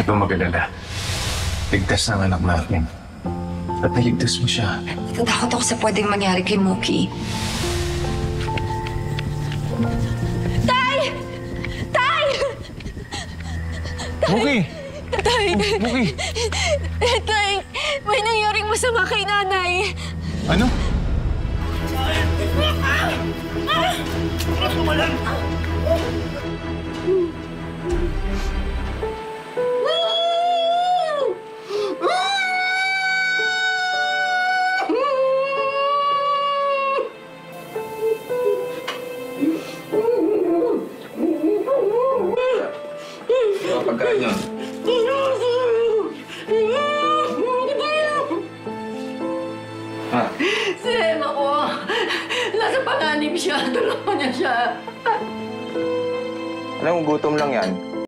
ka mag-alala. Ligtas ng anak natin. At naligtas mo siya. Natatakot ako sa pwedeng mangyari kay Mookie. Tay! Tay! Mookie! Tay! Mookie! Tay! May nangyaring masama kay nanay. Ano? Pagkain yun. Ha? Si Emma ko, nasa panganib siya. Tulungan niya siya. Alam mo, gutom lang yan.